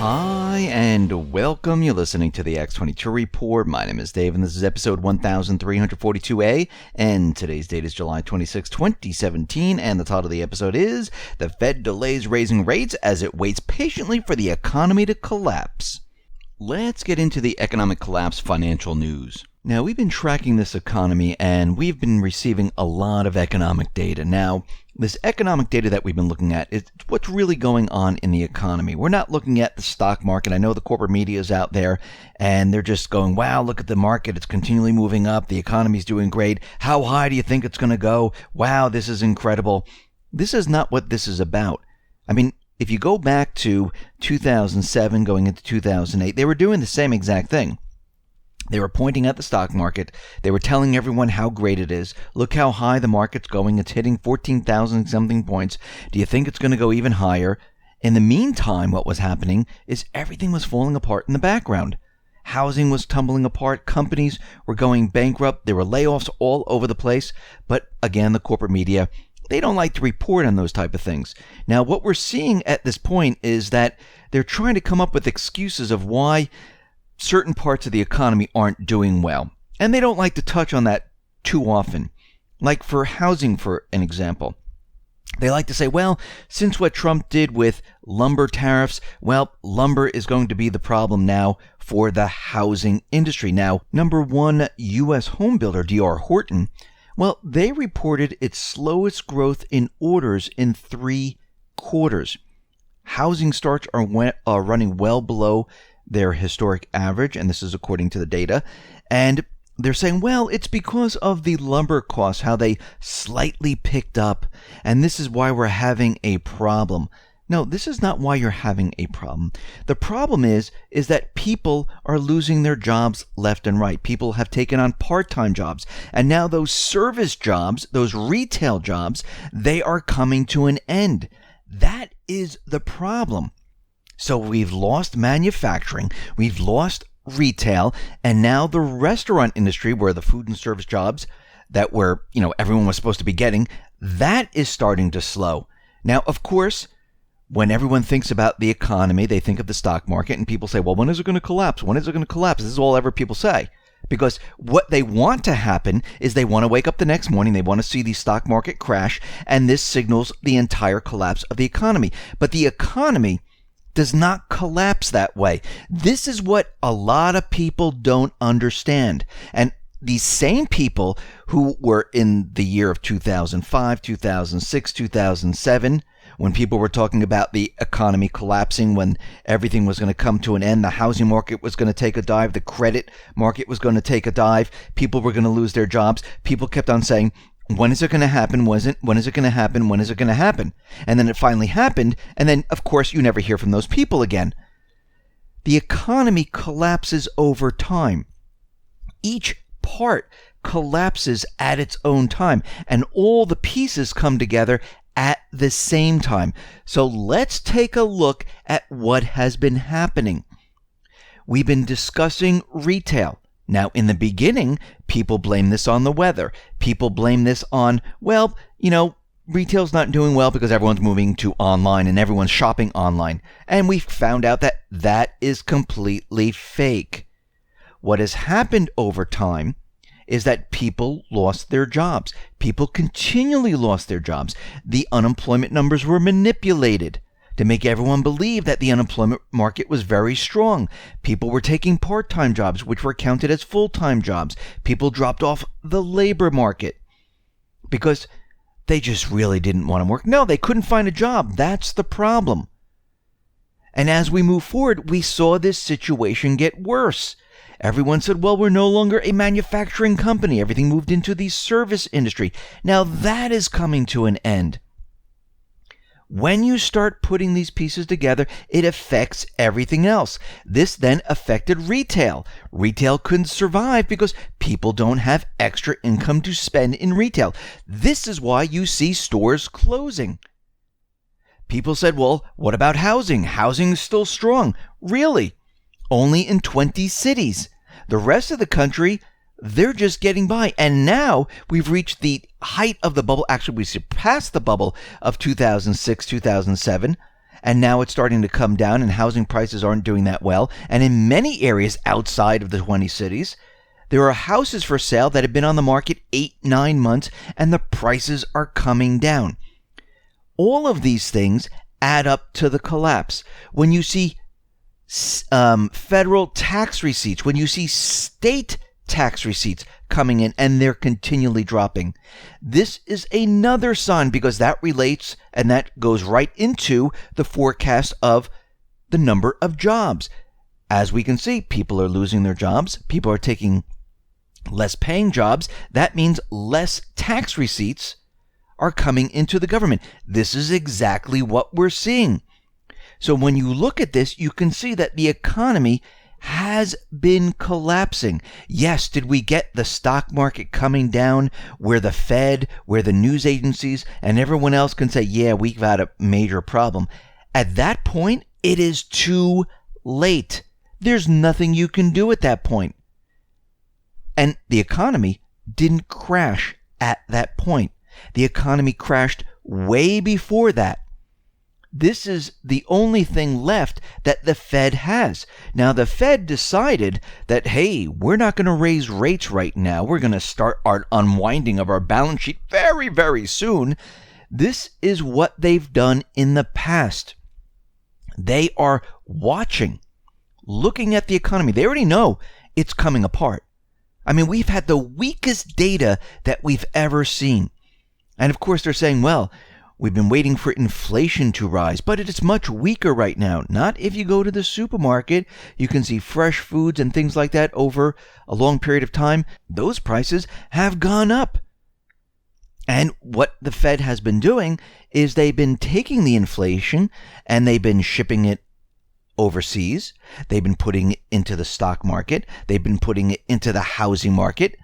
Hi, and welcome. You're listening to the X22 Report. My name is Dave, and this is episode 1342A, and today's date is July 26, 2017, and the title of the episode is The Fed Delays Raising Rates as It Waits Patiently for the Economy to Collapse. Let's get into the economic collapse financial news. Now, we've been tracking this economy, and we've been receiving a lot of economic data. Now, this economic data that we've been looking at is what's really going on in the economy. We're not looking at the stock market. I know the corporate media is out there, and they're just going, wow, look at the market. It's continually moving up. The economy's doing great. How high do you think it's going to go? Wow, this is incredible. This is not what this is about. I mean, if you go back to 2007, going into 2008, they were doing the same exact thing. They were pointing at the stock market. They were telling everyone how great it is. Look how high the market's going. It's hitting 14,000 something points. Do you think it's going to go even higher? In the meantime, what was happening is everything was falling apart in the background. Housing was tumbling apart. Companies were going bankrupt. There were layoffs all over the place. But again, the corporate media, they don't like to report on those type of things. Now, what we're seeing at this point is that they're trying to come up with excuses of why certain parts of the economy aren't doing well. And they don't like to touch on that too often. Like for housing, for an example. They like to say, well, since what Trump did with lumber tariffs, well, lumber is going to be the problem now for the housing industry. Now, number one U.S. home builder, D.R. Horton, well, they reported its slowest growth in orders in 3 quarters. Housing starts are running well below their historic average, and this is according to the data. And they're saying, well, it's because of the lumber costs, how they slightly picked up, and this is why we're having a problem. No, this is not why you're having a problem. The problem is that people are losing their jobs left and right. People have taken on part-time jobs, and now those service jobs, those retail jobs, they are coming to an end. That is the problem. So we've lost manufacturing, we've lost retail, and now the restaurant industry, where the food and service jobs that everyone was supposed to be getting, that is starting to slow. Now, of course, when everyone thinks about the economy, they think of the stock market, and people say, well, when is it going to collapse? When is it going to collapse? This is all ever people say. Because what they want to happen is they want to wake up the next morning, they want to see the stock market crash, and this signals the entire collapse of the economy. But the economy does not collapse that way. This is what a lot of people don't understand. And these same people who were in the year of 2005, 2006, 2007, when people were talking about the economy collapsing, when everything was going to come to an end, the housing market was going to take a dive, the credit market was going to take a dive, people were going to lose their jobs, people kept on saying, when is it going to happen? When is it going to happen? When is it going to happen? And then it finally happened. And then, of course, you never hear from those people again. The economy collapses over time. Each part collapses at its own time. And all the pieces come together at the same time. So let's take a look at what has been happening. We've been discussing retail. Now, in the beginning, people blame this on the weather. People blame this on, well, retail's not doing well because everyone's moving to online and everyone's shopping online. And we found out that that is completely fake. What has happened over time is that people lost their jobs. People continually lost their jobs. The unemployment numbers were manipulated to make everyone believe that the unemployment market was very strong. People were taking part-time jobs, which were counted as full-time jobs. People dropped off the labor market because they just really didn't want to work. No, they couldn't find a job. That's the problem. And as we move forward, we saw this situation get worse. Everyone said, well, we're no longer a manufacturing company. Everything moved into the service industry. Now that is coming to an end. When you start putting these pieces together, it affects everything else. This then affected retail. Retail couldn't survive because people don't have extra income to spend in retail. This is why you see stores closing. People said, well, what about housing? Housing is still strong. Really? Only in 20 cities. The rest of the country, they're just getting by. And now we've reached the height of the bubble. Actually, we surpassed the bubble of 2006, 2007. and now it's starting to come down, and housing prices aren't doing that well. And in many areas outside of the 20 cities, there are houses for sale that have been on the market 8-9 months, and the prices are coming down. All of these things add up to the collapse. When you see federal tax receipts, when you see state tax receipts coming in and they're continually dropping, this is another sign, because that relates and that goes right into the forecast of the number of jobs. As we can see, people are losing their jobs. People are taking less paying jobs. That means less tax receipts are coming into the government. This is exactly what we're seeing. So when you look at this, you can see that the economy has been collapsing. Yes, did we get the stock market coming down where the Fed, where the news agencies, and everyone else can say, yeah, we've had a major problem? At that point, it is too late. There's nothing you can do at that point. And the economy didn't crash at that point. The economy crashed way before that. This is the only thing left that the Fed has. Now, the Fed decided that, hey, we're not going to raise rates right now. We're going to start our unwinding of our balance sheet very, very soon. This is what they've done in the past. They are watching, looking at the economy. They already know it's coming apart. I mean, we've had the weakest data that we've ever seen. And of course, they're saying, well, we've been waiting for inflation to rise, but it's much weaker right now. Not if you go to the supermarket. You can see fresh foods and things like that over a long period of time. Those prices have gone up. And what the Fed has been doing is they've been taking the inflation and they've been shipping it overseas. They've been putting it into the stock market. They've been putting it into the housing market.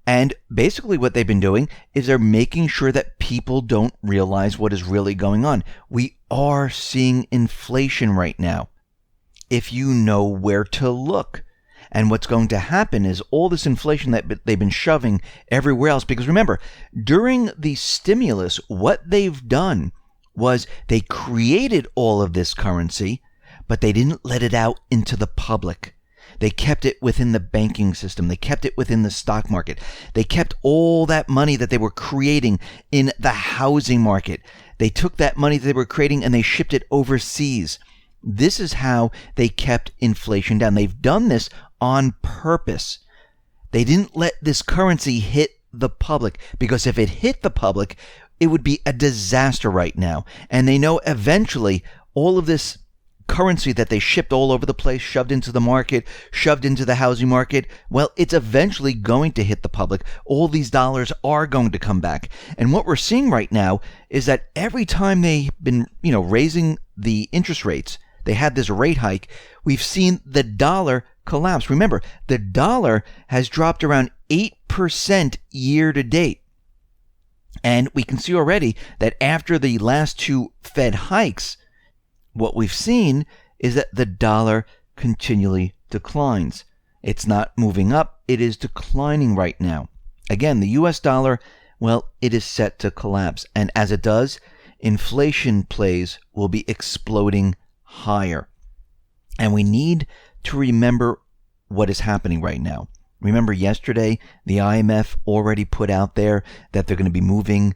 And basically what they've been doing is they're making sure that people don't realize what is really going on. We are seeing inflation right now, if you know where to look. And what's going to happen is all this inflation that they've been shoving everywhere else. Because remember, during the stimulus, what they've done was they created all of this currency, but they didn't let it out into the public. They kept it within the banking system. They kept it within the stock market. They kept all that money that they were creating in the housing market. They took that money that they were creating and they shipped it overseas. This is how they kept inflation down. They've done this on purpose. They didn't let this currency hit the public, because if it hit the public, it would be a disaster right now. And they know eventually all of this currency that they shipped all over the place, shoved into the market, shoved into the housing market, well, it's eventually going to hit the public. All these dollars are going to come back. And what we're seeing right now is that every time they've been, raising the interest rates, they had this rate hike, we've seen the dollar collapse. Remember, the dollar has dropped around 8% year to date. And we can see already that after the last two Fed hikes, what we've seen is that the dollar continually declines. It's not moving up, it is declining right now. Again, the US dollar, well, it is set to collapse. And as it does, inflation plays will be exploding higher. And we need to remember what is happening right now. Remember yesterday, the IMF already put out there that they're going to be moving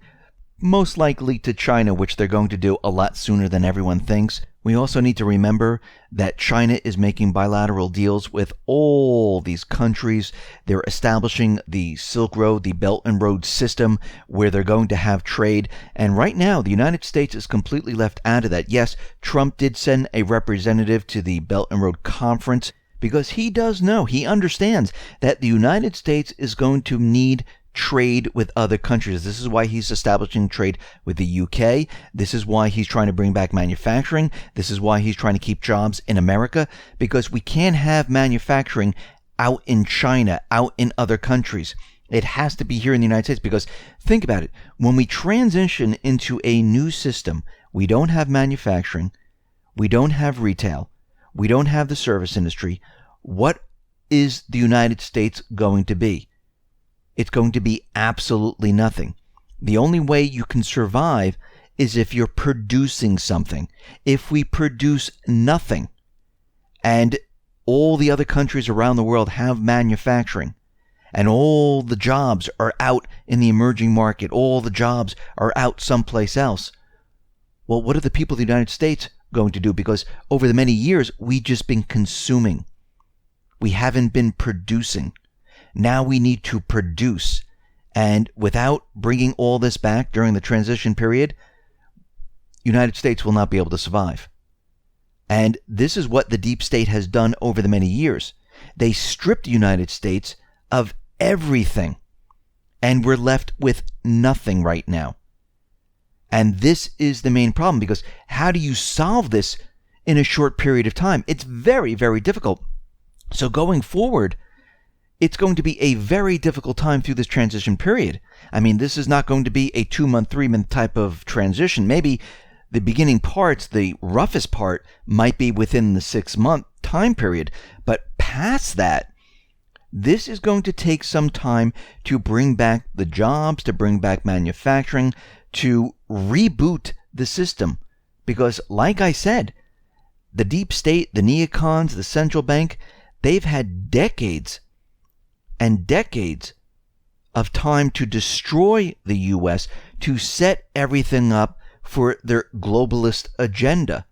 most likely to China, which they're going to do a lot sooner than everyone thinks. We also need to remember that China is making bilateral deals with all these countries. They're establishing the Silk Road, the Belt and Road system, where they're going to have trade. And right now, the United States is completely left out of that. Yes, Trump did send a representative to the Belt and Road Conference because he does know, he understands that the United States is going to need trade with other countries. This is why he's establishing trade with the UK. This is why he's trying to bring back manufacturing. This is why he's trying to keep jobs in America, because we can't have manufacturing out in China, out in other countries. It has to be here in the United States, because think about it. When we transition into a new system, we don't have manufacturing, we don't have retail, we don't have the service industry. What is the United States going to be? It's going to be absolutely nothing. The only way you can survive is if you're producing something. If we produce nothing, and all the other countries around the world have manufacturing, and all the jobs are out in the emerging market, all the jobs are out someplace else, well, what are the people of the United States going to do? Because over the many years, we've just been consuming. We haven't been producing. Now we need to produce. And without bringing all this back during the transition period, United States will not be able to survive. And this is what the deep state has done over the many years. They stripped the United States of everything, and we're left with nothing right now. And this is the main problem, because how do you solve this in a short period of time? It's very, very difficult. So going forward, it's going to be a very difficult time through this transition period. I mean, this is not going to be a 2-month, 3-month type of transition. Maybe the beginning parts, the roughest part, might be within the 6-month time period. But past that, this is going to take some time to bring back the jobs, to bring back manufacturing, to reboot the system. Because, like I said, the deep state, the neocons, the central bank, they've had decades and decades of time to destroy the U.S., to set everything up for their globalist agenda.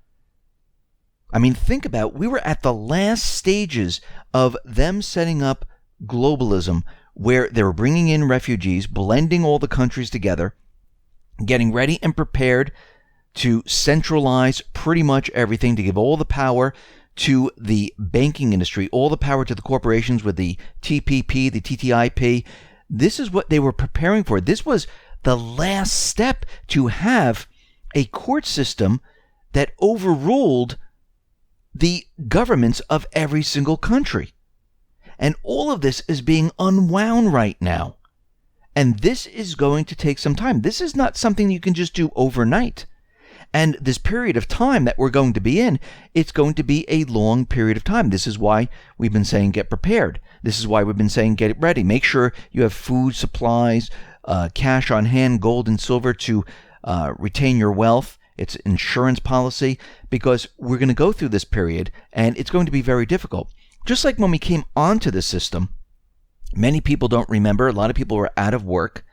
I mean, think about it. We were at the last stages of them setting up globalism, where they were bringing in refugees, blending all the countries together, getting ready and prepared to centralize pretty much everything, to give all the power to the banking industry, all the power to the corporations with the TPP, the TTIP. This is what they were preparing for. This was the last step, to have a court system that overruled the governments of every single country. And all of this is being unwound right now. And this is going to take some time. This is not something you can just do overnight. And this period of time that we're going to be in, it's going to be a long period of time. This is why we've been saying get prepared. This is why we've been saying get ready. Make sure you have food, supplies, cash on hand, gold and silver to retain your wealth. It's insurance policy, because we're going to go through this period and it's going to be very difficult. Just like when we came onto the system, many people don't remember. A lot of people were out of work.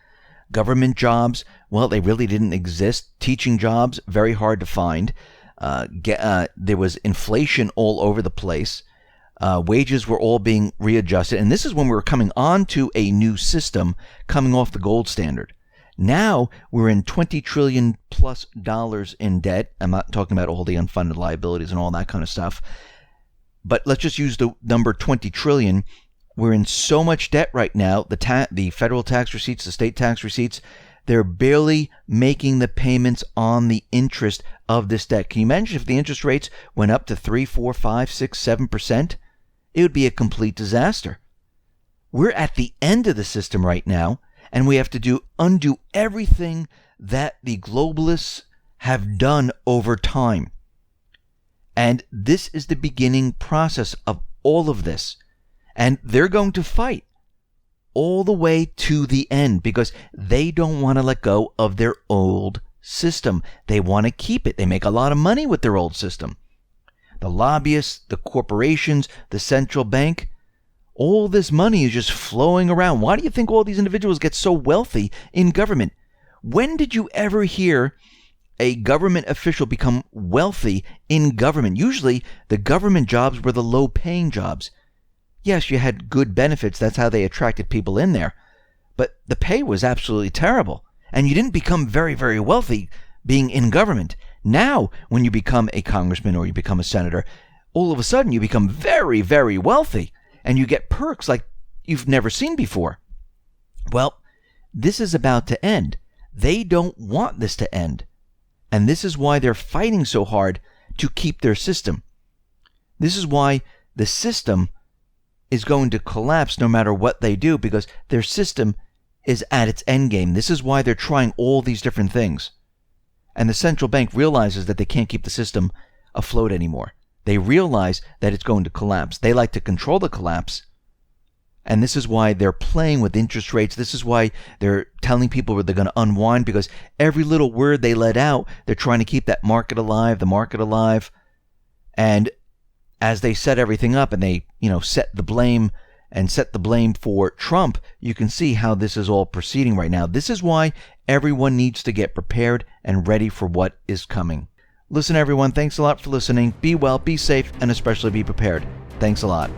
Government jobs, well, they really didn't exist. Teaching jobs, very hard to find. There was inflation all over the place. Wages were all being readjusted. And this is when we were coming on to a new system, coming off the gold standard. Now we're in $20 trillion plus in debt. I'm not talking about all the unfunded liabilities and all that kind of stuff. But let's just use the number 20 trillion. We're in so much debt right now. The federal tax receipts, the state tax receipts, they're barely making the payments on the interest of this debt. Can you imagine if the interest rates went up to 3, 4, 5, 6, 7%? It would be a complete disaster. We're at the end of the system right now, and we have to undo everything that the globalists have done over time. And this is the beginning process of all of this. And they're going to fight all the way to the end, because they don't want to let go of their old system. They want to keep it. They make a lot of money with their old system. The lobbyists, the corporations, the central bank, all this money is just flowing around. Why do you think all these individuals get so wealthy in government? When did you ever hear a government official become wealthy in government? Usually the government jobs were the low-paying jobs. Yes, you had good benefits. That's how they attracted people in there. But the pay was absolutely terrible. And you didn't become very, very wealthy being in government. Now, when you become a congressman or you become a senator, all of a sudden you become very, very wealthy. And you get perks like you've never seen before. Well, this is about to end. They don't want this to end. And this is why they're fighting so hard to keep their system. This is why the system is going to collapse no matter what they do, because their system is at its end game. This is why they're trying all these different things. And the central bank realizes that they can't keep the system afloat anymore. They realize that it's going to collapse. They like to control the collapse. And this is why they're playing with interest rates. This is why they're telling people they're going to unwind, because every little word they let out, they're trying to keep that market alive, the market alive. And as they set everything up and they, set the blame for Trump, you can see how this is all proceeding right now. This is why everyone needs to get prepared and ready for what is coming. Listen, everyone, thanks a lot for listening. Be well, be safe, and especially be prepared. Thanks a lot.